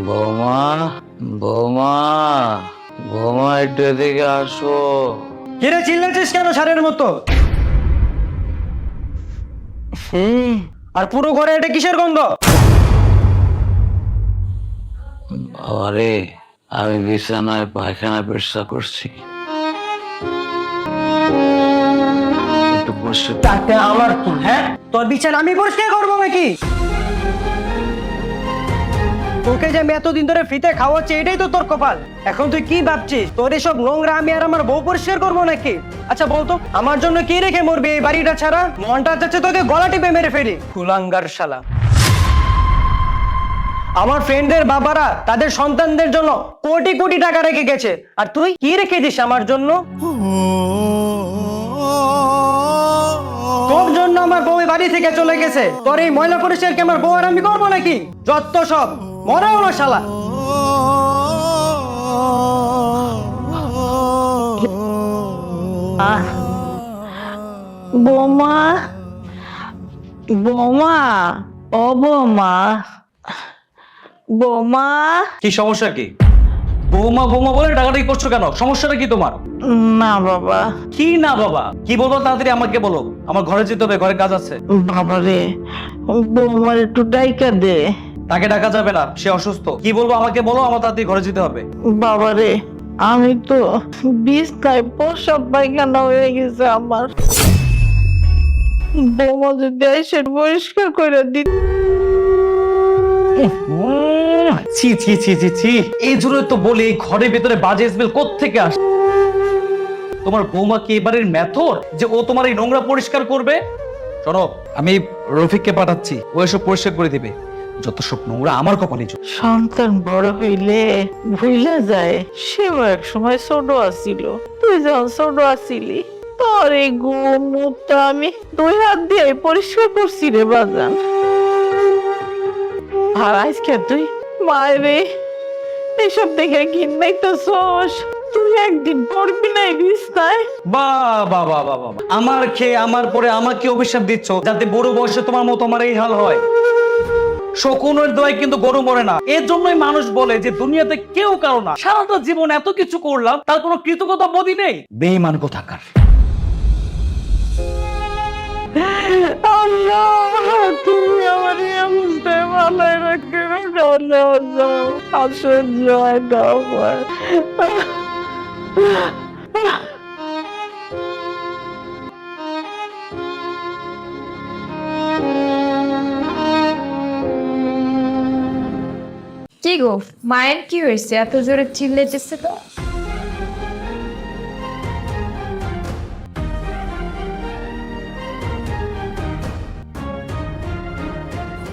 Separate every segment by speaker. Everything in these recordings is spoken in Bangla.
Speaker 1: বৌমা, বৌমা, বৌমা, একটু এদিকে আসো।
Speaker 2: কিরে চিল্লাচ্ছিস কেন সারের মতো? আর পুরো ঘরে এটা কিসের গন্ধ?
Speaker 1: বাবারে, আমি বিছানায় পায়খানা পেশা করছি। একটু বসে।
Speaker 2: তাতে আমার কি? হ্যাঁ, তোর বিছানা আমি পরিষ্কার করবো নাকি? তোকে যে আমি এতদিন ধরে ফ্রিতে খাওয়াচ্ছি এটাই তো তোর কপাল। এখন তুই কি ভাবছিস তোর এসব নোংরা আমি আর আমার বউ পরিষ্কার করবো নাকি? আচ্ছা বলতো, আমার জন্য কি রেখে মরবি এই বাড়িটা ছাড়া? মনটা যাচ্ছে তোকে গলা টিপে মেরে ফেলি। কুলাঙ্গার শালা। আমার ফ্রেন্ডদের বাবারা তাদের সন্তানদের জন্য কোটি কোটি টাকা রেখে গেছে, আর তুই কি রেখেছিস আমার জন্য? তোর জন্য আমার বউ এই বাড়ি থেকে চলে গেছে। তোর এই ময়লা পরিষ্কারকে আমার বউ আর আমি করবো নাকি? যত সব মরেও না শালা।
Speaker 3: বৌমা, বৌমা, ও বৌমা, বৌমা।
Speaker 2: কি সমস্যা কি? বৌমা বৌমা বলে টাকাটাই করছো কেন? সমস্যাটা কি তোমার?
Speaker 3: না বাবা।
Speaker 2: কি না বাবা? কি বলবো তাড়াতাড়ি আমাকে বলো, আমার ঘরে যেতে হবে, ঘরে কাজ আছে।
Speaker 3: বাবা রে, বৌমার একটু ডাইকা দে।
Speaker 2: তাকে ডাকা যাবে না, সে অসুস্থ। কি বলবো আমাকে বলো, আমার তাড়াতাড়ি ঘরে যেতে হবে।
Speaker 3: বাবা রে, আমি তো বিছনায় প্রসাব পায়খানা হয়ে গেছে আমার। বৌমা যদি এসে পরিষ্কার করে দিত।
Speaker 2: ছি ছি ছি ছি ছি, এই জন্য তো বলি এই ঘরের ভিতরে বাজে স্মেল কোত্থেকে আসে? তোমার বৌমা কি এবারের মেথর যে ও তোমার এই নোংরা পরিষ্কার করবে? শোনো, আমি রফিককে পাঠাচ্ছি, ও এসব পরিষ্কার করে দিবে। যত সব নোংরা আমার কপালে জোট।
Speaker 3: সন্তান বড় হইলে ভুলে যায় সেও এক সময় ছোট আসিল। তুই যখন ছোট আসিলি তোর এই গুণ মুখটা আমি 2 হাত দিয়ে পরিষ্কার করছি রে বাজান। আর আজকে তুই মায়েরে এসব দেখে ঘিন্নাই তো সোস। তুই একদিন পড়বি না এই বিছনায়।
Speaker 2: বাবা বাবা বাবা, আমার খেয়ে আমার পরে আমাকে অভিশাপ দিচ্ছ যাতে বড় বয়সে তোমার মতো আমার এই হাল হয়। শকুনের দোয়ায় কিন্তু গরু মরে না। এর জন্যই মানুষ বলে যে দুনিয়াতে কেউ কারো না। সারাটা জীবন এত কিছু করলাম, তার কোনো কৃতজ্ঞতা বোধই নেই। বেঈমান কোথাকার।
Speaker 3: আল্লাহ, তুমি আমার এই অবস্থায় ভালোই রাখবে না। অসহ্য হয় না আমার।
Speaker 4: কি গো, মায়ের কি হয়েছে? এত জোরে চিল্লাইতেছে তো?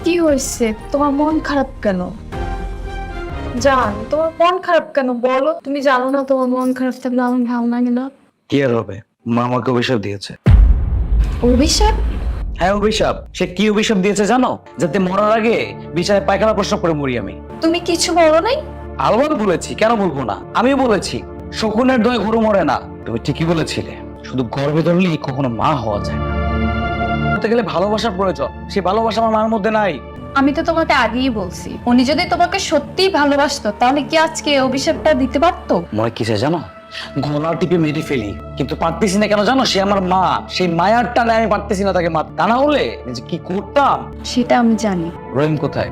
Speaker 4: কি হয়েছে? তোমার মন খারাপ কেন? জান, তোমার মন খারাপ কেন বলো? তুমি জানো না তোমার মন খারাপ থাকলে আমার ভালো লাগে না।
Speaker 2: কি আর হবে, মা আমাকে অভিশাপ দিয়েছে।
Speaker 4: অভিশাপ?
Speaker 2: হ্যাঁ অভিশাপ। সে কি অভিশাপ দিয়েছে জানো? যাতে মরার আগে বিছানায় পায়খানা প্রস্রাব করে মরি আমি।
Speaker 4: তুমি কিছু বলো নাই?
Speaker 2: আলবাত বলেছি, কেন বলবো না? আমিও বলেছি শকুনের দয়ে গরু মরে না। তুমি ঠিকই বলেছিলে, শুধু গর্ভে ধরলেই কখনো মা হওয়া যায় না। বলতে গেলে ভালোবাসার প্রয়োজন, সেই ভালোবাসা আমার মার মধ্যে নাই।
Speaker 4: আমি তো তোমাকে আগেই বলছি, উনি যদি তোমাকে সত্যিই ভালোবাসতো তাহলে কি আজকে এই অভিশাপটা দিতে পারতো?
Speaker 2: মনে কিসে জানো? গলা টিপে মেরে ফেলি, কিন্তু পারতেছি না কেন জানো? সে আমার মা, সেই মায়ার টানে আমি পারতেছি না তাকে মা। তা না হলে যে কি করতাম।
Speaker 4: সেটা আমি জানি।
Speaker 2: রহিম কোথায়?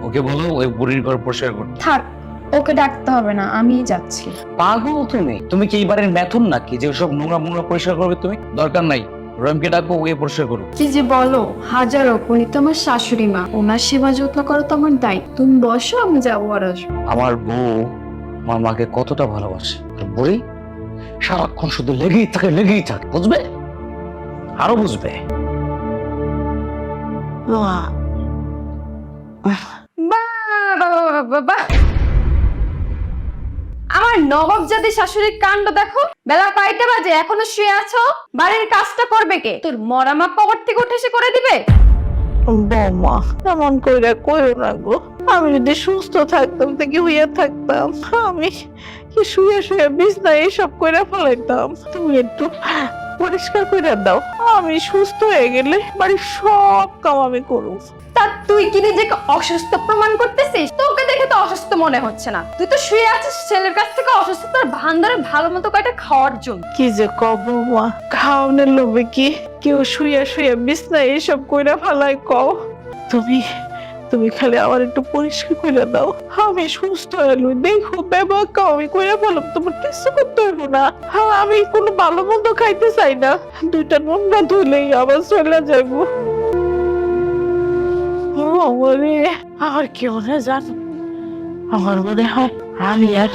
Speaker 2: ওকে বলো ওই বুড়ির ঘর পরিষ্কার করতে।
Speaker 4: থাক, ওকে ডাকতে হবে না, আমিই যাচ্ছি।
Speaker 2: পাগল তুমি? তুমি কি এইবারের মেথন নাকি যে সব নোংরা মোংরা পরিষ্কার করবে? তুমি দরকার নাই, রহিমকে ডাকবো, ওকে পরিষ্কার করো।
Speaker 4: কি যে বলো, হাজারো উনি তো আমার শাশুড়ি মা, ওনার সেবা যত্ন করো তো আমার দায়িত্ব। তুমি বসো, আমি যাবো আর আসবো।
Speaker 2: আমার বউ আমার মাকে কতটা ভালোবাসে, আর বুড়ি সারাক্ষণ শুধু লেগেই থাকে, বুঝবে? আরো বুঝবে।
Speaker 4: বাহ, আমার নবাব জাতি শাশুড়ির কাণ্ড দেখো। বেলা 5টা বাজে, এখনো শুয়ে আছো? বাড়ির কাজটা করবে কে? তোর মরা মা কবর থেকে উঠে এসে করে দিবে?
Speaker 3: বৌমা এমন কইরা কইও না গো। আমি যদি সুস্থ থাকতাম থেকে হইয়া থাকতাম, আমি কি শুয়ে শুয়ে বিছনায় এসব কইরা ফেলাইতাম। তুমি একটু পরিষ্কার কইরা দাও, আমি সুস্থ হয়ে গেলে বাড়ির সব কাম আমি করব।
Speaker 4: তা তুই কি নিজেকে অসুস্থ প্রমাণ করতেছিস? তোকে দেখে তো অসুস্থ মনে হচ্ছে না। তুই তো শুয়ে আছিস ছেলের কাছ থেকে অসুস্থতার ভান্ডারে ভালো মতো কয়টা খাওয়ার জন্য।
Speaker 3: কি যে কব মা, খাওয়ানোর লোভে কি কেউ শুয়ে শুয়ে বিছনায় এসব কইরা ফালাই কও? তুমি তুমি খালি আমার একটু পরিষ্কার করে দাও, আমি সুস্থ হয়ে লই। দেখো বেবাক আমি কইরা ফেলাম, তোমার কিছু করতে হইব না। আমি কোনো ভালো মন্দ খাইতে চাই না, দুইটা নোংরা ধুলেই আবার চলে যাবো। আমারে আর কেউ না জানো, আমার মনে হয় আমি আর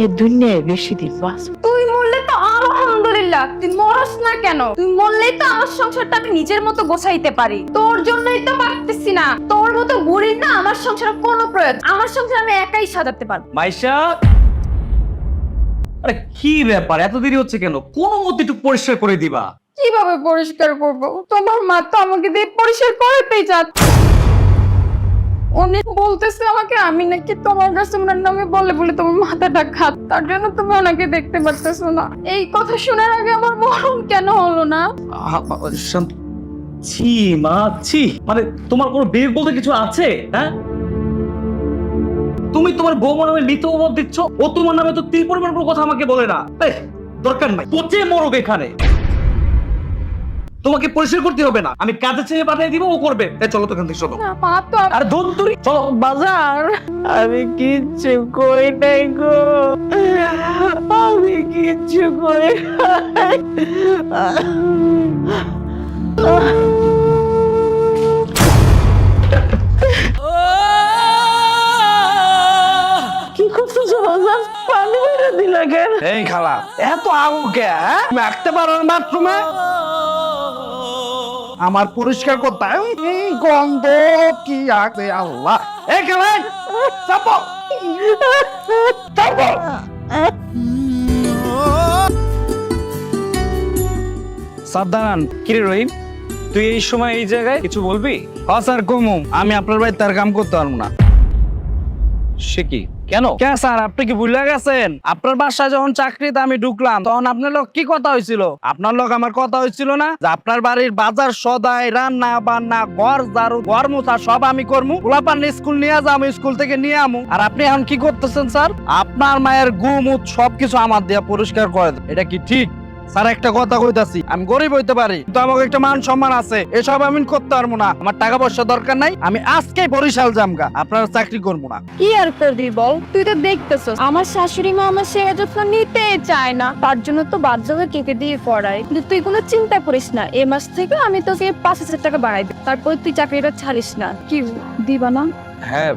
Speaker 3: এ দুনিয়ায় বেশি দিন বাঁচব।
Speaker 4: তুই মরলে তো আলহামদুলিল্লাহ, তুই মরস না কেন? তুই মরলেই তো আমার সংসারটা আমি নিজের মতো গোছাইতে পারি। তোর জন্যই তো পারতেছি না। তোর মতো বুড়ির না আমার সংসারে কোনো প্রয়োজন। আমার সংসার আমি একাই সাজাতে পারবো।
Speaker 2: মাইশা, আরে কি ব্যাপার, এত দেরি হচ্ছে কেন? কোনো মতে একটু পরিষ্কার করে দিবা।
Speaker 4: কিভাবে পরিষ্কার করব? তোমার মা তো আমাকে দিয়ে পরিষ্কার করাতেই যাচ্ছে। উনি বলতেছে আমাকে আমি নাকি তোমার কাছে ওনার নামে বলে বলে তোমার মাথাটা খাত, তার জন্য তুমি ওনাকে দেখতে পারতেছো না। এই কথা শোনার আগে আমার মরণ কেন হলো না?
Speaker 2: ছি মা, ছি। মানে তোমার কোনো বিবেক বলতে কিছু আছে? হ্যাঁ, তুমি তোমার বৌমার নামে মৃত অপবাদ দিচ্ছ। ও তোমার নামে তো তিল পরিমাণ কোনো কথা আমাকে বলে না। এই, দরকার নাই, পচে মরুক এখানে। তোমাকে পরিষ্কার করতে হবে না, আমি কাজে ছেড়ে পাঠিয়ে দিব, ও করবে। চলো তো এখান থেকে, চলো।
Speaker 4: না মা তো
Speaker 2: আর ধন্তুরি, চলো।
Speaker 3: বাজার আমি কিচ্ছু কই নাই গো, আমি কিচ্ছু কই নাই। কি করতেছো বাজার? পানি মেরে দিলা কেন?
Speaker 5: এই খালা, এত আগুকে মারতে পারো না বাথরুমে? আমার পরিষ্কার করতে এই গন্ধ কি আছে আল্লাহ। এই খালা, চাপো চাপো।
Speaker 2: সাবধান। কিরে রহিম, তুই এই সময় এই জায়গায় কিছু বলবি?
Speaker 5: হ্যাঁ স্যার, কমু আমি আপনার বাড়ি তার কাম করতে পারবো না।
Speaker 2: সে কি, কেন?
Speaker 5: কে স্যার, আপনি কি ভুলে গেছেন? আপনার বাসায় যখন চাকরিতে আমি ঢুকলাম তখন আপনার লোক কি কথা হয়েছিল? আপনার লোক আমার কথা হয়েছিল না যে আপনার বাড়ির বাজার সদাই, রান্না বান্না, ঘর ঝাড়ু, ঘর মোছা সব আমি করবো, পোলাপান স্কুল নিয়ে যাবো, স্কুল থেকে নিয়ে আমু। আর আপনি এখন কি করতেছেন স্যার? আপনার মায়ের গুমুত সবকিছু আমার দিয়া পরিষ্কার করে দেন। এটা কি ঠিক? স্যার একটা কথা কইতাছি, আমি গরিব হইতে পারি কিন্তু আমাকে একটা মান সম্মান আছে, এসব আমি করতে পারবো না। আমার টাকা পয়সা দরকার নাই, আমি আজকেই বরিশাল জামগা, আপনার চাকরি করবো না।
Speaker 4: কি আর করবি বল? তুই তো দেখতেছস আমার শাশুড়ি মা আমার সেবা যত্ন নিতে চায় না, তার জন্য তো বাধ্য হয়ে কেকে দিয়ে পড়াই। কিন্তু তুই কোনো চিন্তা করিস না, এই মাস থেকে আমি তোকে 5,000 টাকা বাড়াই দিই, তারপর তুই চাকরিটা ছাড়িস না। কি দিবা না?
Speaker 2: হ্যাঁ,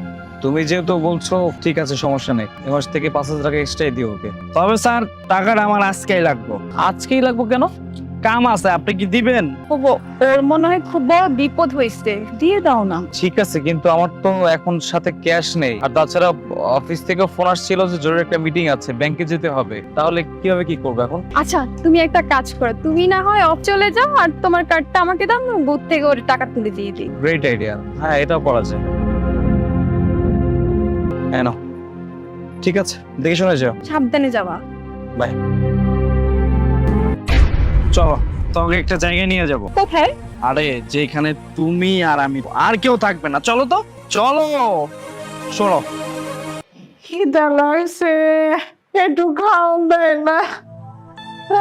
Speaker 2: তুমি যেহেতু বলছো ঠিক আছে, সমস্যা নেই। এ মাস থেকে 5,000 টাকা এক্সট্রাই দিও ওকে।
Speaker 5: তবে স্যার টাকাটা আমার আজকেই লাগবে।
Speaker 2: আজকেই লাগবো কেন?
Speaker 5: কাম আছে, আপনি কি দিবেন?
Speaker 4: ওর মনে হয় খুব বড় বিপদ হয়েছে, দিয়ে দাও না।
Speaker 2: ঠিক আছে, কিন্তু আমার তো এখন সাথে ক্যাশ নেই। আর তাছাড়া অফিস থেকে ফোন আসছিল যে জরুরি একটা মিটিং আছে, ব্যাংকে যেতে হবে। তাহলে কিভাবে কি করবো এখন?
Speaker 4: আচ্ছা তুমি একটা কাজ করো, তুমি না হয় অফ চলে যাও আর তোমার কার্ডটা আমাকে দাও, আমি বুথ থেকে ওর টাকা তুলে দিয়ে দিই।
Speaker 2: Great idea. হ্যাঁ, এটাও করা যায়। হ্যাঁ, নাও। ঠিক আছে, দেখে শুনে যাও।
Speaker 4: সাবধানে যাওয়া।
Speaker 2: বাই। চলো, তোমাকে একটা জায়গায় নিয়ে যাব।
Speaker 4: কোথায়?
Speaker 5: আরে যেখানে তুমি আর আমি, আর কেউ থাকবে না। চলো তো, চলো। শোনো,
Speaker 3: খিদা লাগছে, একটু খাওয়ান দেয় না?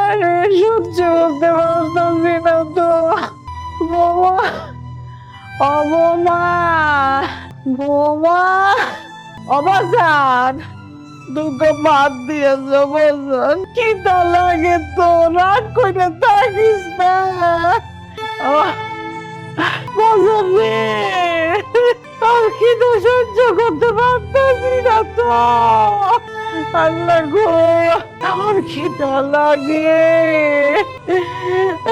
Speaker 3: আরে সহ্য করতে পারতাম না তো। বৌমা, ও বৌমা, বৌমা, অবাজান দুটো ভাত দিয়েছ বলছেন, খিদা লাগে তো, রাগ করে থাকিস না। বাজান রে, আর খিদা সহ্য করতে পারতেছি না তো। আল্লাহ গো, আমার খিদা লাগে,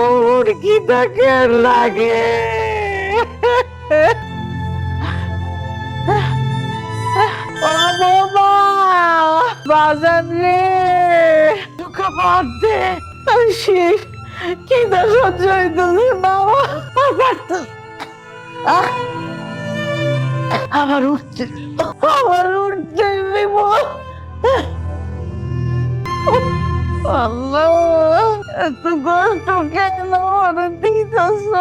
Speaker 3: ওর খিদা কে লাগে? ও বাবা, বাজান রে, দুঃখ বাদ দে, আমি শেষ, খিদা সহ্য হইতেছে না। আবার উঠতে, আবার উঠতে দিব। আল্লাহ, এত কষ্ট কেন আমার দিতেছ?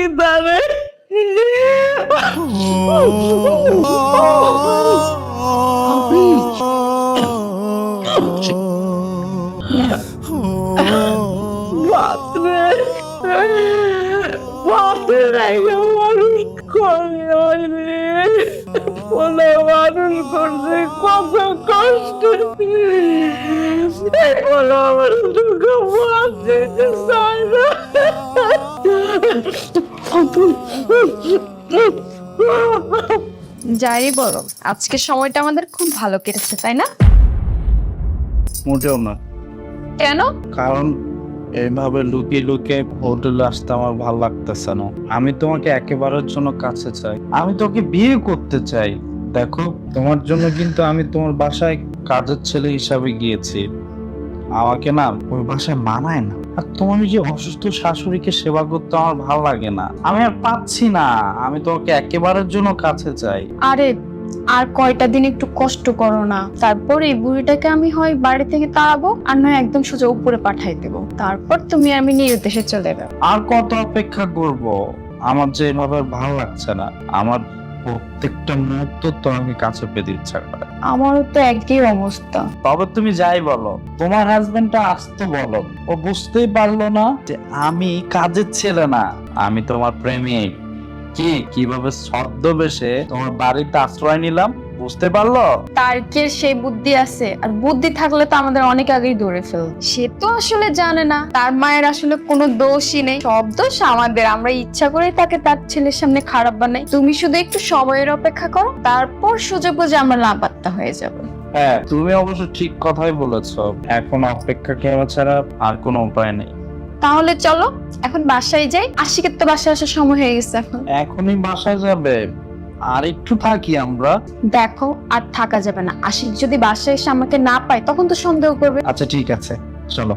Speaker 3: ইদারে বাপরে বাপরে মানুষ করে বলে মানুষ করছে কত কষ্ট বলো আমার দুঃখ বাঁচতে চায় না।
Speaker 4: যাই বলো, আজকে সময়টা আমাদের খুব ভালো কেটেছে, তাই না?
Speaker 5: মোটেও না,
Speaker 4: কেন?
Speaker 5: কারণ এইভাবে লুকিয়ে লুকিয়ে হোটেলে আসতে আমার ভালো লাগতেছে না। আমি তোমাকে একেবারের জন্য কাছে চাই, আমি তোকে বিয়ে করতে চাই। দেখো, তোমার জন্য কিন্তু আমি তোমার বাসায় কাজের ছেলে হিসাবে গিয়েছি। আমাকে না ওই বাসায় মানায় না। আর তোমার যে অসুস্থ শাশুড়িকে সেবা করতে আমার ভালো লাগে না, আমি আর পাচ্ছি না। আমি তোমাকে একেবারের জন্য কাছে চাই।
Speaker 4: আরে আর কয়টা দিন একটু কষ্ট করো না, তারপর এই বুড়িটাকে আমি হয় বাড়ি থেকে তাড়াবো, আর নয় একদম সোজা উপরে পাঠাই দেবো। তারপর তুমি আমি নিজ দেশে চলে যাবে।
Speaker 5: আর কত অপেক্ষা করব? আমার যে এভাবে ভালো লাগছে না। আমার প্রত্যেকটা মুহূর্ত তো আমি কাছে পেতে ইচ্ছা করে।
Speaker 4: আমারও তো একই অবস্থা।
Speaker 5: তবে তুমি যাই বলো, তোমার হাজবেন্ডটা আসতে বলো। ও বুঝতেই পারলো না যে আমি কাজের ছেলে না, আমি তোমার প্রেমিক। কিভাবে ছদ্মবেশে তোমার বাড়িতে আশ্রয় নিলাম, বুঝতে পারলো?
Speaker 4: তার কি সেই বুদ্ধি আছে? আর বুদ্ধি থাকলে তো আমাদের অনেক আগেই ধরে ফেল। সে তো আসলে জানে না তার মায়ের আসলে কোনো দোষই নেই, সব দোষ আমাদের। আমরা ইচ্ছা করেই তাকে তার ছেলের সামনে খারাপ বানাই। তুমি শুধু একটু সময়ের অপেক্ষা করো, তারপর সুযোগ বুঝে আমরা লাপাত্তা হয়ে যাবো।
Speaker 5: হ্যাঁ, তুমি অবশ্য ঠিক কথাই বলেছো। এখন অপেক্ষা করা ছাড়া আর কোনো উপায় নেই।
Speaker 4: তাহলে চলো এখন বাসায় যাই। আশিকের তো বাসায় আসার সময় হয়ে গেছে।
Speaker 5: এখনই বাসায় যাবে? আর একটু থাকি আমরা।
Speaker 4: দেখো, আর থাকা যাবে না। আশিক যদি বাসায় এসে আমাকে না পায় তখন তো সন্দেহ করবে।
Speaker 5: আচ্ছা ঠিক আছে, চলো।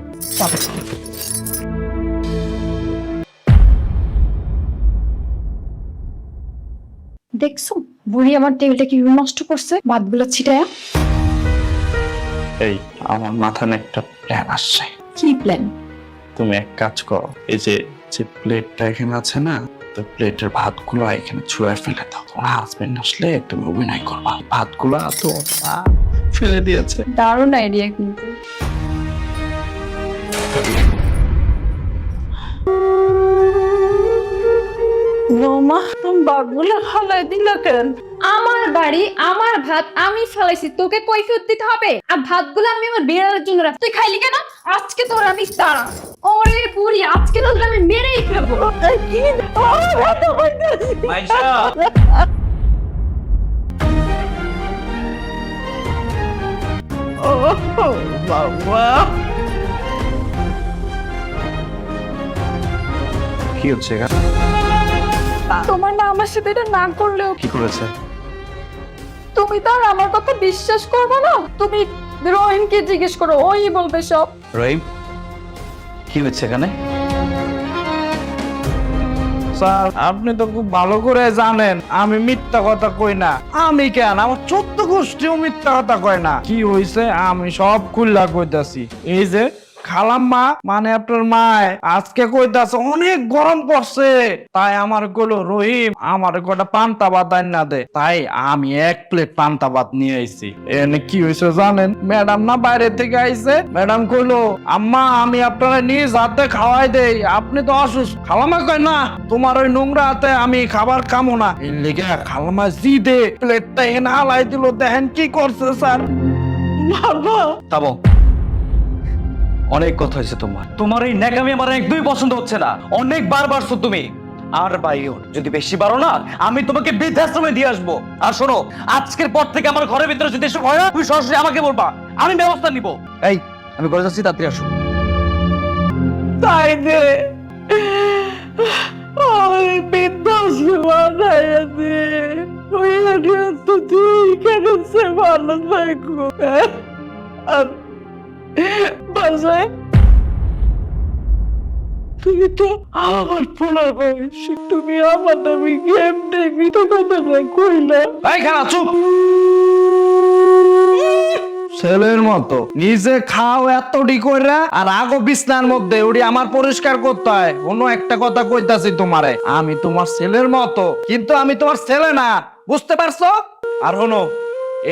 Speaker 4: দেখছো বুড়ি আমার টেবিলটা কি নষ্ট করছে, ভাতগুলো ছিটায়া।
Speaker 5: এই, আমার মাথায় একটা প্ল্যান আসছে।
Speaker 4: কি প্ল্যান?
Speaker 5: তুমি এক কাজ করো, এই যে যে প্লেটটা এখানে আছে না, তো প্লেটের ভাতগুলো এখানে ছুঁড়ে ফেলে দাও। তোমার হাজবেন্ড আসলে তুমি অভিনয় করবা ভাতগুলো তো ফেলে দিয়েছে।
Speaker 4: দারুণ আইডিয়া কিন্তু।
Speaker 3: বৌমা তুমি বাঘগুলো ফালাই দিলা কেন?
Speaker 4: আমার বাড়ি, আমার ভাত, আমি ফেলাইছি, তোকে কৈফিয়ত দিতে হবে? আর ভাতগুলো আমি আমার বিড়ালের জন্য রাখছি, তুই খাইলি কেন? আজকে তোর আমি তারা। ওরে বুড়ি, আজকে তোর আমি মেরেই ফেলবো।
Speaker 3: কি ভাত হইতাছে? ও বাবা,
Speaker 5: কি হচ্ছে এখানে?
Speaker 4: তোমার না আমার সাথে এটা না করলেও,
Speaker 5: কি করেছে?
Speaker 4: তুমি তো আর আমার কথা বিশ্বাস করবে না। তুমি রহিমকে জিজ্ঞেস করো, ওই বলবে সব।
Speaker 2: রহিম, কি হচ্ছে এখানে?
Speaker 5: স্যার, আপনি তো খুব ভালো করে জানেন আমি মিথ্যা কথা কই না। আমি কেন, আমার 14 গোষ্ঠীও মিথ্যা কথা কয় না। কি হইছে আমি সব খুললা কইতাছি। এই যে খালাম্মা, মানে আপনার মায় আজকে কইতাছে অনেক গরম পড়ছে, তাই আমার কইলো রহিম আমার কটা পান্তা ভাত আইনা দে। তাই আমি 1 প্লেট পান্তা ভাত নিয়ে আইছি। এনে কি হইছে জানেন? ম্যাডাম না বাইরে থেকে আইছে, ম্যাডাম কইলো আম্মা আমি আপনারা নিজ হাতে খাওয়াই দেই, আপনি তো অসুস্থ। খালাম্মা কয় না, তোমার ওই নোংরা হাতে আমি খাবার খামো না। এর লিগে খালাম্মা জিদে প্লেটটা এনে হালাই দিল। দেখেন কি করছে স্যার।
Speaker 3: বাবা
Speaker 2: থামো, অনেক কথা হয়েছে তোমার। তোমার এই ন্যাকামি আমার একদমই পছন্দ হচ্ছে না। অনেক বার বাড়ছো তুমি। আর বাইও যদি বেশি বাড়ো না, আমি তোমাকে বৃদ্ধাশ্রমে দিয়ে আসবো। আর শোনো, আজকের পর থেকে আমার ঘরের ভিতরে যদি এসব হয় না, তুমি সরাসরি আমাকে বলবা, আমি ব্যবস্থা নিব। এই, আমি ঘরে যাচ্ছি, তাড়াতাড়ি আসো।
Speaker 3: তাই দে ওই বিদ্যাস বানাইছে ওই তো তুই কেন সে ভালো থাকো আর বাসায় তুমি তো আমার পড়া বয়স তুমি আমার নামে গেম দেখবি তো কথা কইলা
Speaker 5: এই খারাপ চুপ। ছেলের মতো নিজে খাও এতটি কইরা আর আগো বিছনার মধ্যে ওটি আমার পরিষ্কার করতে হয়। অন্য একটা কথা কইতাছি তোমারে, আমি তোমার ছেলের মতো কিন্তু আমি তোমার ছেলে না, বুঝতে পারছো? আর হনো,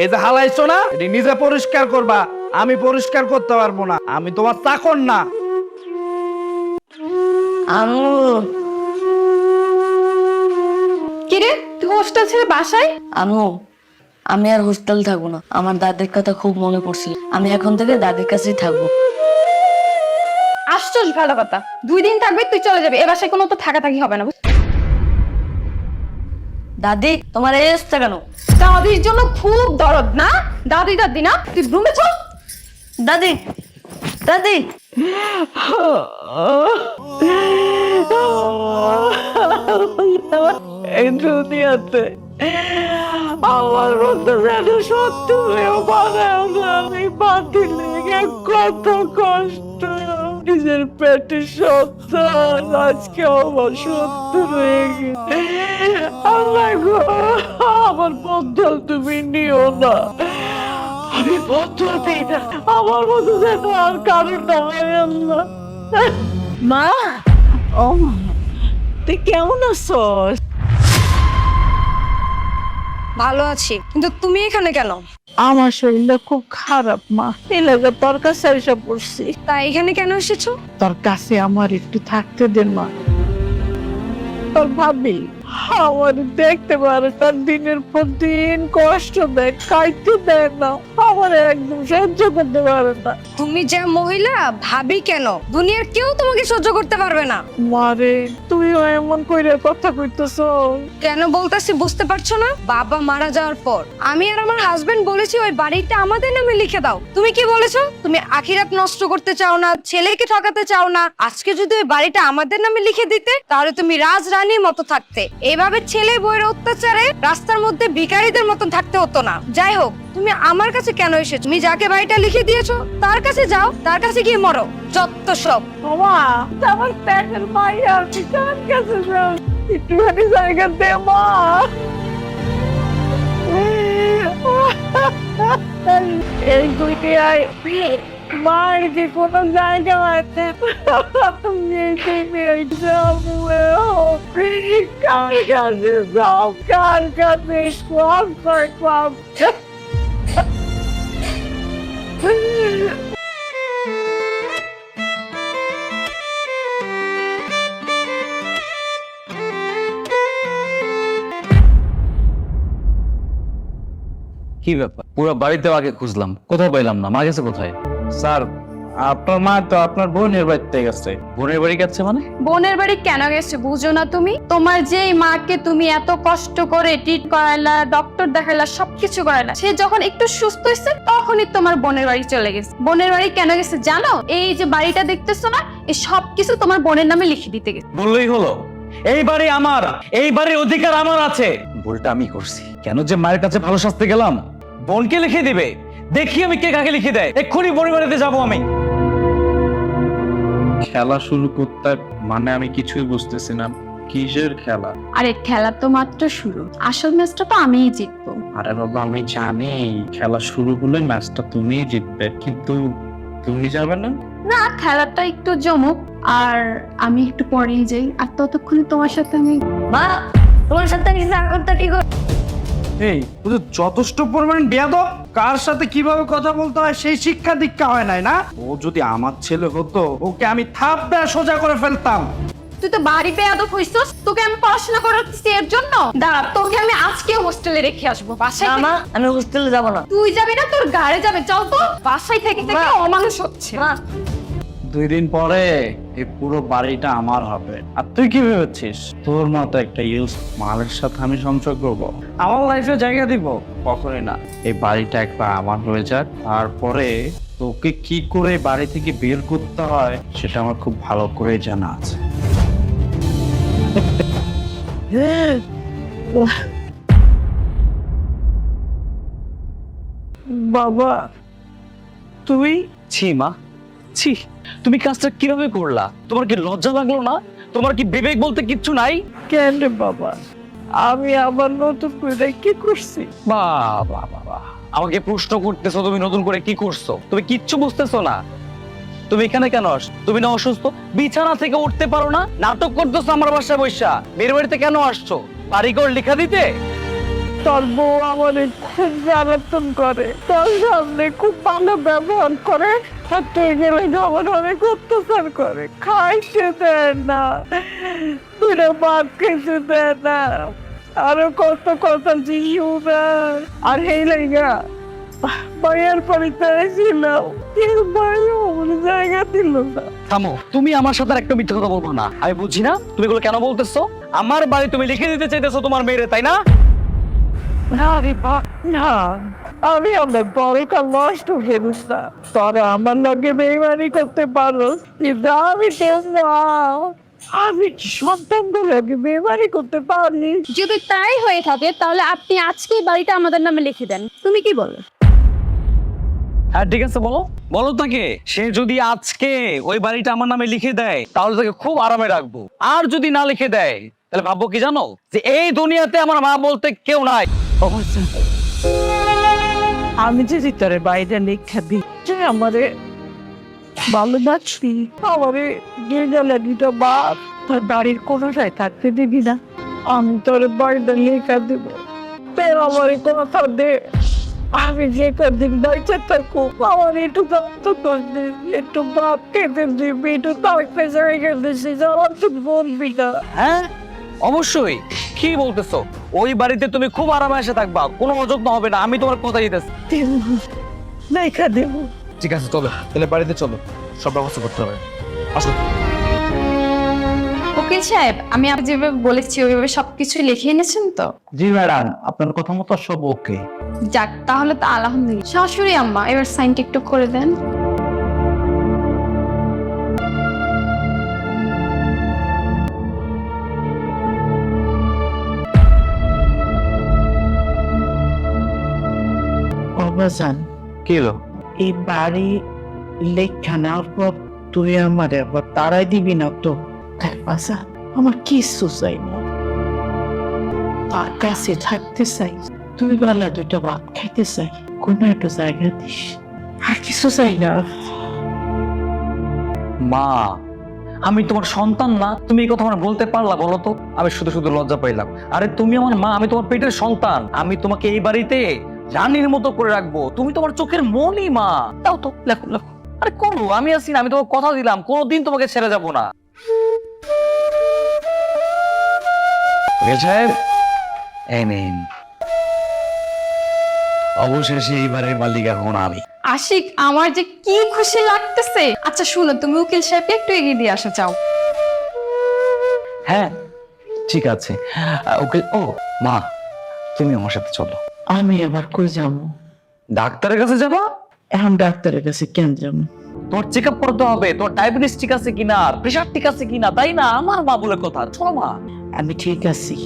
Speaker 5: এই যে হালাইছো না এটি নিজে পরিষ্কার করবা, আমি পরিষ্কার করতে পারবো না, আমি তোমার চাকর না।
Speaker 3: আমু
Speaker 4: কিরে তুই হোস্টেল ছেড়ে বাসায়?
Speaker 6: আম্মু, আমি আর হোস্টেল থাকবো না, আমার দাদির কথা খুব মনে পড়ছিল, আমি এখন থেকে দাদির কাছেই থাকবো।
Speaker 4: আশ্চর্য ভালো কথা, 2 দিন থাকবে তুই চলে যাবি, এ বাসায় কোনো তো থাকি হবে না।
Speaker 6: দাদি, তোমার এই অবস্থা কেন?
Speaker 4: দাদির জন্য খুব দরদ না? দাদি না, তুই রুমে চল।
Speaker 6: দাদি, দাদি,
Speaker 3: এই দুনিয়াতে আমার মতো যেন শত্রুও বানায় না, আমি বাতিল লেগে কত কষ্ট, নিজের পেটে সন্তান আজকে আমার শত্রু হয়ে গেছে। আল্লাহ গো, আমার বদল তুমি নিও না, আমি বদল দিই না, আমার মতো যেন আর কারণ না হয় আল্লাহ। মা, ও মা, তুই কেমন আছস?
Speaker 4: ভালো আছি, কিন্তু তুমি এখানে কেন?
Speaker 3: আমার শরীরটা খুব খারাপ মা, এই লাগে তোর কাছে এসে পড়ছি।
Speaker 4: তা এখানে কেন এসেছো?
Speaker 3: তোর কাছে আমার একটু থাকতে দেন মা। তোর ভাবি আমার দেখতে পারে, তার দিনের পর দিন কষ্ট দেয়, খাইতে দেয় না, আমার একদম সহ্য করতে পারে না।
Speaker 4: তুমি যে মহিলা, ভাবি কেন, দুনিয়ার কেউ তোমাকে সহ্য করতে পারবে না।
Speaker 3: মারে তুমিও এমন কইরে কথা কইতেছ?
Speaker 4: কেন বলতেছি বুঝতে পারছো না? বাবা মারা যাওয়ার পর আমি আর আমার হাজবেন্ড বলেছি ওই বাড়িটা আমাদের নামে লিখে দাও। তুমি কি বলেছো? তুমি আখিরাত নষ্ট করতে চাও না, ছেলেকে ঠকাতে চাও না। আজকে যদি ওই বাড়িটা আমাদের নামে লিখে দিতে, তাহলে তুমি রাজরানীর মতো থাকতে। এভাবে ছেলে বউয়ের অত্যাচারে রাস্তার মধ্যে ভিখারিদের মতন থাকতে হতো না। যাই হোক, তুমি আমার কাছে কেন এসেছো? তুমি যাকে বাড়িটা লিখে দিয়েছো তার কাছে যাও, তার কাছে গিয়ে মরো। যত সব।
Speaker 3: বাবা, আমার পেটের মাইয়া, আমি কার কাছে যাও? একটুখানি জায়গা দে মা। এই দুইটায় মার যে কোনো জায়গা আছে, তুমি যাবো কার কাছে যাও, কার কাছে সব সব।
Speaker 2: কি ব্যাপার? পুরো বাড়িতে আগে খুঁজলাম, কোথাও পাইলাম না। মা গেছে কোথায়?
Speaker 5: স্যার, আপনার মা তো আপনার বোনের বাড়িতে গেছে।
Speaker 2: বোনের বাড়ি গেছে মানে?
Speaker 4: বোনের বাড়ি কেন গেছে বুঝো না তুমি? তোমার যেই মাকে তুমি এত কষ্ট করে ট্রিট করাইলা, ডক্টর দেখাইলা, সবকিছু করাইলা, সে যখন একটু সুস্থ হয়েছে তখনই তোমার বোনের বাড়ি চলে গেছে। বোনের বাড়ি কেন গেছে জানো? এই যে বাড়িটা দেখতেছো না, এই সবকিছু তোমার বোনের নামে লিখে দিতে গেছে।
Speaker 2: বললেই হলো, এই বাড়ি আমার, এই বাড়ির অধিকার আমার আছে। ভুলটা আমি করছি, কেন যে মায়ের কাছে ভালো শাস্তি গেলাম? বোনকে লিখে দিবে, দেখি আমি কে কাকে লিখে দেয়। এক্ষুনি বোনের বাড়িতে যাবো আমি।
Speaker 7: খেলা শুরু করতে মানে আমি কিছুই বুঝতেছি না, কিসের খেলা?
Speaker 4: আরে খেলা তো মাত্র শুরু, আসল ম্যাচটা তো আমিই জিতবো।
Speaker 7: আরে বাবা, আমি জানি খেলা শুরু হলে ম্যাচটা তুমিই জিতবে, কিন্তু তুমি যাবে না?
Speaker 4: না, খেলাটা একটু জমুক, আর আমি একটু পরেই যাই, আর ততক্ষণে তোমার সাথে আমি।
Speaker 6: মা, তোমার সাথে আমি করতে কি কর?
Speaker 5: এই ও তো যথেষ্ট পরিমাণ বেয়াদব, কার সাথে কিভাবে কথা বলতে হয় সেই শিক্ষা দীক্ষা হয় নাই না। ও যদি আমার ছেলে হতো, ওকে আমি থাপ দেয়া সোজা করে ফেলতাম।
Speaker 4: তুই তো বাড়ি বেয়াদব হইছস, তোকে আমি পড়াশোনা করাচ্ছি এর জন্য। দাঁড়া, তোকে আমি আজকে হোস্টেলে রেখে আসবো বাসায়
Speaker 6: না
Speaker 4: থেকে।
Speaker 6: মা, আমি হোস্টেলে যাব না।
Speaker 4: তুই যাবি না, তোর গাড়ি যাবে। চল তো, বাসায় থেকে থেকে অমানুষ হচ্ছে।
Speaker 6: মা,
Speaker 5: 2 দিন পরে এই পুরো বাড়িটা আমার হবে। আর তুই কি ভেবেছিস তোর মতো একটা ইউজ মালের সাথে আমি সংযোগ করবো? আমার লাইফে জায়গা দিব? কখনোই না। এই বাড়িটা একবার আমার হয়ে যাক, তারপরে তোকে কি করে বাড়ি থেকে বের করতে হয় সেটা আমার খুব ভালো করে জানা আছে।
Speaker 3: বাবা তুই
Speaker 2: ছি মা, ছি, তুমি কাজটা কিভাবে করলা? তোমার কি লজ্জা লাগলো না? তোমার কি বিবেক বলতে কিচ্ছু নাই?
Speaker 3: কেন রে বাবা, আমি আবার নতুন করে কি করছি?
Speaker 2: বাবা বাবা, আমাকে প্রশ্ন করতেছো তুমি নতুন করে কি করছো? তুমি কিচ্ছু বুঝতেছো না। তুমি এখানে কেন তুমি না অসুস্থ? বিছানা থেকে উঠতে পারো না, নাটক করতেছো আমার বাসায় বৈশা। বের বাড়িতে কেন আসছো? বাড়িঘর লেখা দিতে?
Speaker 3: তোর বউ আমার খুব জ্বালাতন করে, তোর সামনে খুব ভালো ব্যবহার করে, আর তুই গেলে আমার অনেক অত্যাচার করে, খাইতে দেয় না, তুই ভাত খেতে দেয় না, আরো কত কথা জিও না। আর এই লাইগা বাইয়ের বাড়িতে ছিলাম, কিন্তু বাইরে আমার জায়গা দিল না।
Speaker 2: থামো, তুমি আমার সাথে আর একটা মিথ্যা কথা বলবো না। আমি বুঝি না তুমি এগুলো কেন বলতেছো। আমার বাড়ি তুমি লিখে দিতে চাইতেছো তোমার মেয়েরে, তাই না?
Speaker 3: না রে বা, না, আমি অনেক বড় কাল নষ্ট ভেবুস না, তোরা আমার লগে বেইমানি করতে পারো, কিন্তু আমি তো না, আমি কি সন্তানদের লগে বেইমানি করতে পারি?
Speaker 4: যদি তাই হয়ে থাকে তাহলে আপনি আজকেই বাড়িটা আমাদের নামে লিখে দেন। তুমি কি বলো?
Speaker 2: হ্যাঁ ঠিক আছে, বলো বলো তাকে। সে যদি আজকে ওই বাড়িটা আমার নামে লিখে দেয় তাহলে তাকে খুব আরামে রাখবো। আর যদি না লিখে দেয় তাহলে ভাববো কি জানো, যে এই দুনিয়াতে আমার মা বলতে কেউ নাই।
Speaker 3: আমি যদি তোর বাইরে লেখা দিই যে আমারে ভালোবাসি, আমারে গেলে দিত বাপ, তোর বাড়ির কোনোটাই থাকতে দিবি না, আমি তোর বাড়িতে লেখা দিব, তোর আমার কথা দে, আমি যে কদিন দায়িত্ব থাকবো আমার একটু দায়িত্ব করতে, একটু বাপ খেতে দিবি, একটু তাকে জায়গা দিছি, আমার তো বলবি না।
Speaker 2: হ্যাঁ অবশ্যই, কি বলতেছো? ওই বাড়িতে তুমি খুব আরামে এসে থাকবা, কোনো অযত্ন হবে না, আমি তোমার কথা দিতেছি।
Speaker 3: লেখা দেবো।
Speaker 5: ঠিক আছে চলো, তাহলে বাড়িতে চলো, সব ব্যবস্থা করতে হবে। আসো।
Speaker 4: উকিল সাহেব, আমি যেভাবে বলেছি ওইভাবে সবকিছু লিখে এনেছেন তো?
Speaker 7: জি ম্যাডাম, আপনার কথা মতো সব ওকে।
Speaker 4: যাক, তাহলে তো আলহামদুলিল্লাহ। শাশুড়ি আম্মা, এবার সাইনটা একটু করে দেন।
Speaker 3: অবাজান,
Speaker 7: কি হলো?
Speaker 3: এই বাড়ি লেখা নেওয়ার পর তুই আমার আবার তারাই দিবি না তো? বাজান, আমার কিছু চাই না, তার কাছে থাকতে চাই, তুই বেলা দুইটা ভাত খাইতে চাই, কোনো একটা জায়গা দিস, আর কিছু চাই না।
Speaker 2: মা, আমি তোমার সন্তান না? তুমি এই কথা আমার বলতে পারলা বলো তো? আমি শুধু শুধু লজ্জা পাইলাম। আরে তুমি আমার মা, আমি তোমার পেটের সন্তান। আমি তোমাকে এই বাড়িতে রানীর মতো করে রাখবো, তুমি তোমার চোখের মনি মা। তাও তো লেখো লেখো। আরে করো, আমি আছি না, আমি তোমাকে কথা দিলাম কোনোদিন তোমাকে ছেড়ে যাবো না। সাহেব, এই নিন, অবশেষে এইবারের মালিক এখন আমি।
Speaker 4: আশিক, আমার যে কি খুশি লাগতেছে। আচ্ছা শুনো, তুমি উকিল সাহেবকে একটু এগিয়ে দিয়ে আসো, চাও?
Speaker 2: হ্যাঁ ঠিক আছে। ওকে, ও মা, তুমি আমার সাথে চলো।
Speaker 3: আমি আবার কই যাবো?
Speaker 2: ডাক্তারের কাছে যাবা?
Speaker 3: এখন ডাক্তারের কাছে কেন যাবো?
Speaker 2: তোমার চেক আপ করতে হবে, তোমার ডায়াবেটিস ঠিক আছে কিনা, প্রেশার ঠিক আছে কিনা, তাই না? আমার মা বলে কথা, চলো মা।
Speaker 3: আমি ঠিক আছি,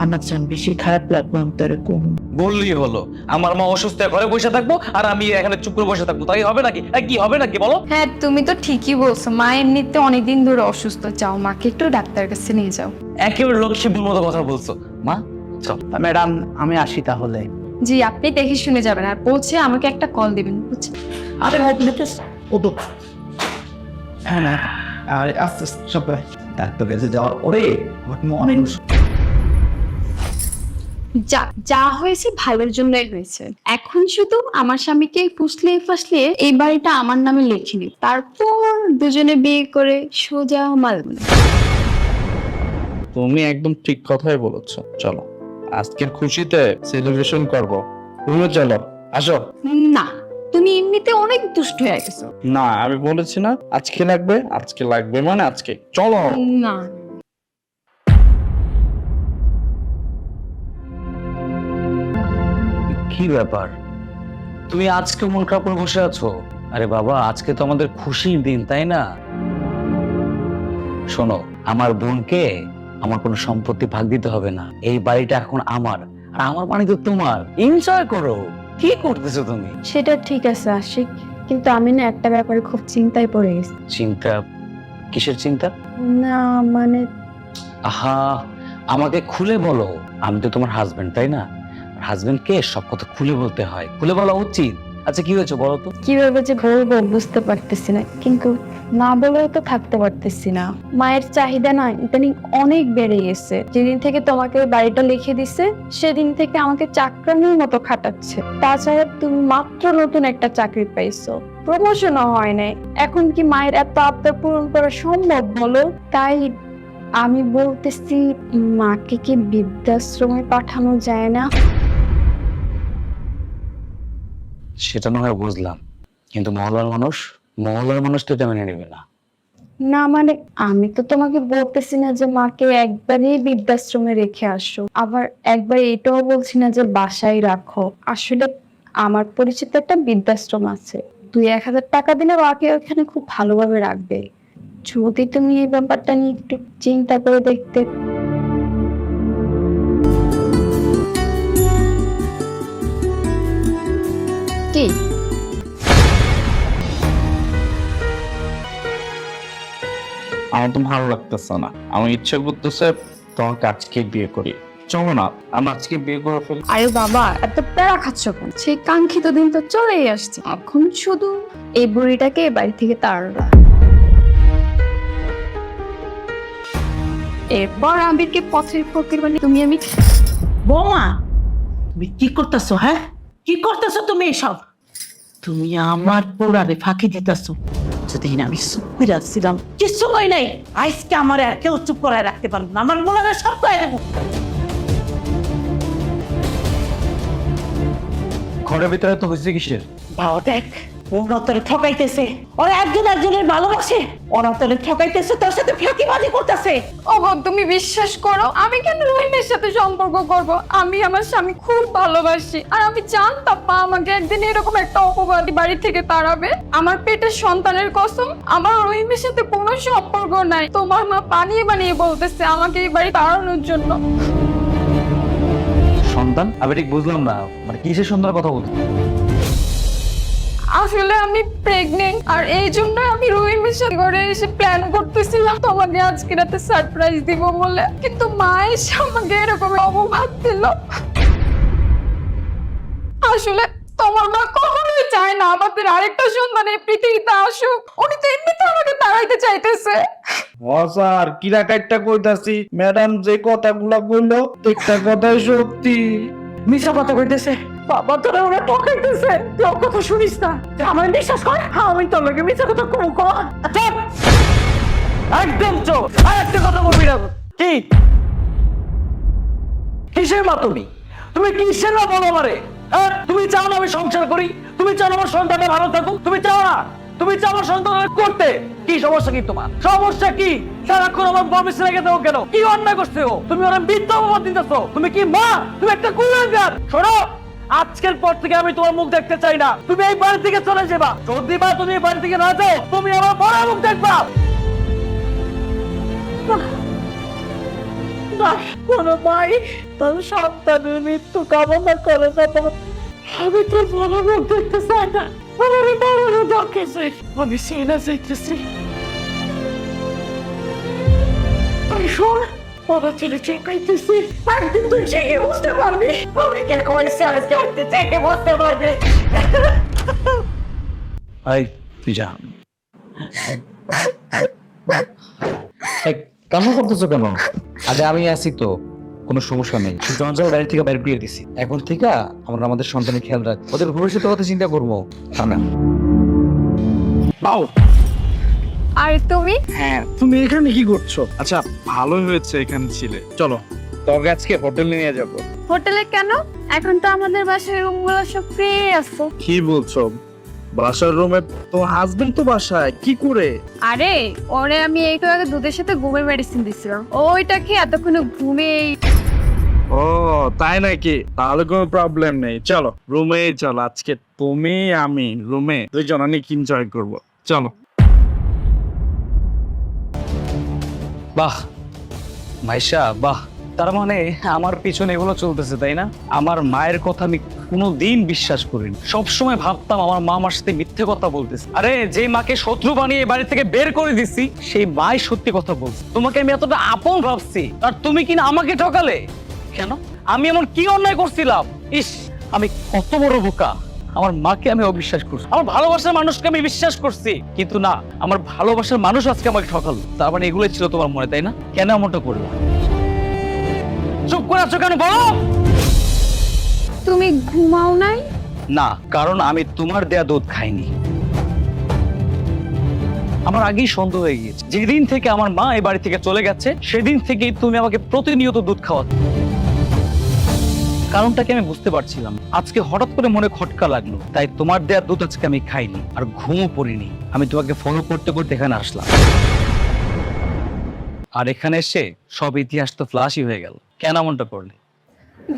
Speaker 3: আমার চান বেশি খারাপ লাগবে আমি তোরে কম।
Speaker 2: বললেই হলো, আমার মা অসুস্থ ঘরে বসে থাকবো আর আমি এখানে চুপ করে বসে থাকবো, তাই হবে নাকি? কি হবে নাকি বলো?
Speaker 4: হ্যাঁ, তুমি তো ঠিকই বলছো, মা এমনিতে অনেকদিন ধরে অসুস্থ, যাও মাকে একটু ডাক্তারের কাছে নিয়ে যাও।
Speaker 2: একেবারে লক্ষ্মীর মতো কথা বলছো মা, চল।
Speaker 7: ম্যাডাম আমি আসি তাহলে।
Speaker 4: জি, আপনি দেখে শুনে যাবেন, আর পৌঁছে আমাকে একটা কল দিবেন, বুঝছেন?
Speaker 3: আরে ওদো
Speaker 7: হ্যাঁ না, আর আস্তে আস্তে সব ডাক্তার কাছে যাওয়ার পরে অনেক
Speaker 4: যা যা হয়েছে ভালোর জন্যই হয়েছে। এখন শুধু আমার স্বামীকে ফুসলে ফাসলে এই বাড়িটা আমার নামে লিখে নিই, তারপর দুজনে বিয়ে করে সোজা মালবনে।
Speaker 5: তুমি একদম ঠিক কথাই বলেছো। চলো আজকের খুশিতে সেলিব্রেশন করব। তুমি চলো, আসো।
Speaker 4: না, তুমি এমনিতে অনেক দুষ্ট হয়ে গেছো।
Speaker 5: না আমি বলেছি না আজকে লাগবে, আজকে লাগবে মানে আজকে। চলো।
Speaker 4: না,
Speaker 2: কি ব্যাপার, তুমি আজকে মন খারাপ করে বসে আছো? আরে বাবা, আজকে তো আমাদের খুশির দিন, তাই না? শোনো, আমার বোনকে আমার কোনো সম্পত্তি ভাগ দিতে হবে না, এই বাড়িটা এখন আমার, আর আমার মানে তো তোমার। এনজয় করো। কি করতেছো তুমি?
Speaker 4: সেটা ঠিক আছে আশিক, কিন্তু আমি না একটা ব্যাপারে খুব চিন্তায় পড়ে গেছি।
Speaker 2: চিন্তা? কিসের চিন্তা?
Speaker 4: না মানে
Speaker 2: আহা, আমাকে খুলে বলো। আমি তো তোমার হাজবেন্ড, তাই না? হাজবেন্ডকে সব কথা খুলে বলতে হয়, খুলে বলা উচিত। আচ্ছা কি হয়েছে বলো তো?
Speaker 4: কিভাবে যে বলবো বুঝতে পারতেছি না, কিন্তু না বলেও তো থাকতে পারতেছি না। মায়ের চাহিদা না ইদানিং অনেক বেড়ে গেছে। যেদিন থেকে তোমাকে ওই বাড়িটা লিখে দিছে সেদিন থেকে আমাকে চাকরানির মতো খাটাচ্ছে। তাছাড়া তুমি মাত্র নতুন একটা চাকরি পাইছো, প্রমোশনও হয় নাই, এখন কি মায়ের এত আবদার পূরণ করা সম্ভব বলো? তাই আমি বলতেছি, মাকে কি বৃদ্ধাশ্রমে পাঠানো যায় না?
Speaker 2: সেটা না হয় বুঝলাম, কিন্তু মহল্লার মানুষ তো এটা মেনে নেবে না।
Speaker 4: না মানে আমি তো তোমাকে বলতেছি না যে মাকে একবারেই বৃদ্ধাশ্রমে রেখে আসো, আবার একবার এটাও বলছি না যে বাসায় রাখো। আসলে আমার পরিচিত একটা বৃদ্ধাশ্রম আছে, 2-1000 টাকা দিলে মাকে ওখানে খুব ভালোভাবে রাখবে। যদি তুমি এই ব্যাপারটা নিয়ে একটু চিন্তা করে দেখতে। কি
Speaker 7: আমার তো ভালো লাগতেছে না, আমার ইচ্ছা করতেছে তোমাকে আজকে বিয়ে করি। চলো না আমরা আজকে বিয়ে করে ফেলি।
Speaker 4: আরে বাবা, এত প্যারা খাচ্ছ কেন? সেই কাঙ্ক্ষিত দিন তো চলেই আসছে, এখন শুধু এই বুড়িটাকে বাড়ি থেকে তাড়া। এরপর আবিরকে পথের ফকির বানিয়ে তুমি আমি।
Speaker 3: বৌমা, তুমি কি করতেছো? হ্যাঁ, কি করতেছো তুমি এসব? তুমি আমার পোড়ারে ফাঁকি দিতেছো। যেদিন আমি চুপ করে আসছিলাম, কিচ্ছু কই নাই, আজকে আমার আর কেউ চুপ করে রাখতে পারবো না। আমার পোড়ারে সব কয়ে দেবো।
Speaker 2: ঘরের ভিতরে তো হয়েছে কিসের?
Speaker 3: বাবা দেখ, ওরা তোরে ঠকাইতেছে, ওরা একজনের ভালোবাসে, ওরা তোরে ঠকাইতেছে, তোর সাথে ফাঁকিবাজি করতেছে।
Speaker 4: ওগো তুমি বিশ্বাস করো, আমি কেন রহিমের সাথে সম্পর্ক করব? আমি আমার স্বামী খুব ভালোবাসি, আর আমি জানতাম মা আমাকে একদিন এরকম একটা অপবাদী বাড়ি থেকে তাড়াবে। আমার পেটের সন্তানের কসম, আমার রহিমের সাথে কোনো সম্পর্ক নাই। তোমার মা বানিয়ে বানিয়ে বলতেছে আমাকে এই বাড়ি তাড়ানোর জন্য।
Speaker 2: সন্তান? আমি ঠিক বুঝলাম না, মানে কিসের সন্তানের কথা বলছো?
Speaker 4: আসলে আমি প্রেগনেন্ট, আর এই জন্য আমি রহিমের সাথে ঘরে এসে প্ল্যান করতেছিলাম তোমাকে আজকে রাতে সারপ্রাইজ দিব বলে, কিন্তু মা এসে আমাকে এরকম অপবাদ দিল। আসলে তোমার মা কখনোই চায় না আমাদের আরেকটা সন্তান এই পৃথিবীতে আসুক, উনি তো এমনিতে আমাকে তাড়াইতে চাইতেছে।
Speaker 5: স্যার কিরা কাটটা কইতাছি, ম্যাডাম যে কথাগুলা কইলো একটা কথাই সত্যি।
Speaker 3: মিশা কথা কইতেছে, বাবা তোরা ওরা ঠকাইতেছে, তুই ওর কথা শুনিস না, তুই আমার বিশ্বাস কর। আমি তোর লগে মিশা কথা কম কর। চুপ, একদম চুপ, আর একটা কথা বলবি না। কি কিসের মা তুমি? তুমি কিসের মা বলো আমারে? হ্যাঁ, তুমি চাও না আমি সংসার করি? তুমি চাও না আমার সন্তানটা ভালো থাকুক? তুমি চাও না? তুমি চাও আমার সন্তান করতে? কি সমস্যা কি তোমার? সমস্যা কি? সারাক্ষণ আমার বমি রেখে দেবো কেন? কি অন্যায় করছে ও? তুমি ওরা মিথ্যা অপবাদ দিতেছো। তুমি কি মা? তুমি একটা কুলাঙ্গার। শোনো, আজকের পর থেকে আমি তোমার মুখ দেখতে চাই না। তুমি এই বাড়ি থেকে চলে যাবা। যদি বা তুমি এই বাড়ি থেকে না যাও, তুমি আমার বড় মুখ দেখবা। না, কোনো মাই তোর সন্তানের মৃত্যু কামনা করে না। আমি তোর বড় মুখ দেখতে চাই না। আমার বড় মুখ দেখেছে, আমি সেনা চাইতেছি। শোন, ওরা ছেলে চেকাইতেছি, একদিন তুই চেকে বুঝতে পারবি। আমি কে করেছে আজকে হতে চেকে বুঝতে পারবি।
Speaker 2: এই তুই যা। কান্না করতেছো কেন? আগে আমি আছি তো, কোনো সমস্যা নেই। জঞ্জাল বাড়ি থেকে বাইরে দিয়ে দিছি, এখন থেকে আমরা আমাদের সন্তানের খেয়াল রাখ, ওদের ভবিষ্যতের কথা চিন্তা করবো। না
Speaker 5: বাও,
Speaker 4: আর তুমি?
Speaker 5: হ্যাঁ তুমি এখানে কি করছো? আচ্ছা ভালো হয়েছে এখানে ছিলে। চলো তোকে আজকে হোটেলে নিয়ে যাবো।
Speaker 4: হোটেলে কেন? এখন তো আমাদের বাসায় রুমগুলো সব ফ্রি আছে।
Speaker 5: কি বলছো? বাসার রুমে তোমার হাজবেন্ড তো বাসায়, কি করে?
Speaker 4: আরে ওরে আমি একটু আগে দুধের সাথে ঘুমের মেডিসিন দিছিলাম, ওইটা কি এতক্ষণ ঘুমেই।
Speaker 5: ও তাই নাকি? তাহলে কোনো প্রবলেম নেই, চলো রুমে চলো। আজকে তুমি আমি রুমে দুইজন অনেক এনজয় করবো, চলো।
Speaker 2: বাহ, মাইশা, বাহ, তার মানে আমার পিছনে এগুলো চলতেছে, তাই না? আমার মায়ের কথা আমি কোনোদিন বিশ্বাস করিনি। সবসময় ভাবতাম আমার মা আমার সাথে মিথ্যে কথা বলতেছে। আরে যে মাকে শত্রু বানিয়ে বাড়ি থেকে বের করে দিছি, সেই মাই সত্যি কথা বলছে। তোমাকে আমি এতটা আপন ভাবছি, আর তুমি কিনা আমাকে ঠকালে। কেন? আমি এমন কি অন্যায় করছিলাম? ইস, আমি কত বড় বোকা। আমার মাকে আমি অবিশ্বাস করছি, আমার ভালোবাসার মানুষকে আমি বিশ্বাস করছি, কিন্তু না, আমার ভালোবাসার মানুষ আজকে আমাকে ঠকালো। তার মানে এগুলোই ছিল তোমার মনে, তাই না? কেন এমনটা করলো? চুপ করে আছো কেন, বলো?
Speaker 4: তুমি ঘুমাও নাই?
Speaker 2: না, কারণ আমি তোমার দেয়া দুধ খাইনি। আমার আগেই সন্দেহ হয়ে গিয়েছে। যেদিন থেকে আমার মা এই বাড়ি থেকে চলে গেছে, সেদিন থেকেই তুমি আমাকে প্রতিনিয়ত দুধ খাওয়াতে। কারণটাকে আমি বুঝতে পারছিলাম। আজকে হঠাৎ করে মনে খটকা লাগলো, তাই তোমার দেয়া দুধ আজকে আমি খাইনি, আর ঘুমও পড়িনি। আমি তোমাকে ফলো করতে করতে এখানে আসলাম, আর এখানে এসে সব ইতিহাস তো ফ্লাশই হয়ে গেল। কেন এমনটা করলে?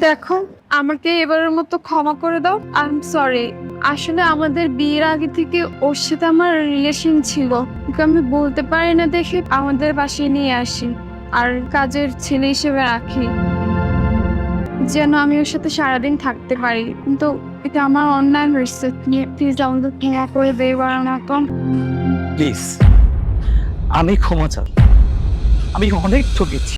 Speaker 4: দেখো, আমাকে এবারের মতো ক্ষমা করে দাও। I am sorry. আসলে আমাদের বিয়ের আগে থেকে ওর সাথে আমার রিলেশন ছিল, ওকে আমি বলতে পারি না দেখে আমাদের বাসায় নিয়ে আসি, আর কাজের ছেলে হিসেবে রাখি, যেন আমি ওর সাথে সারাদিন থাকতে পারি। কিন্তু এটা আমার অন্যায় হয়েছে। প্লিজ আমাদের ক্ষমা করে দেবার না কম।
Speaker 2: প্লিজ, আমি ক্ষমা চাই। আমি অনেক ঠকেছি।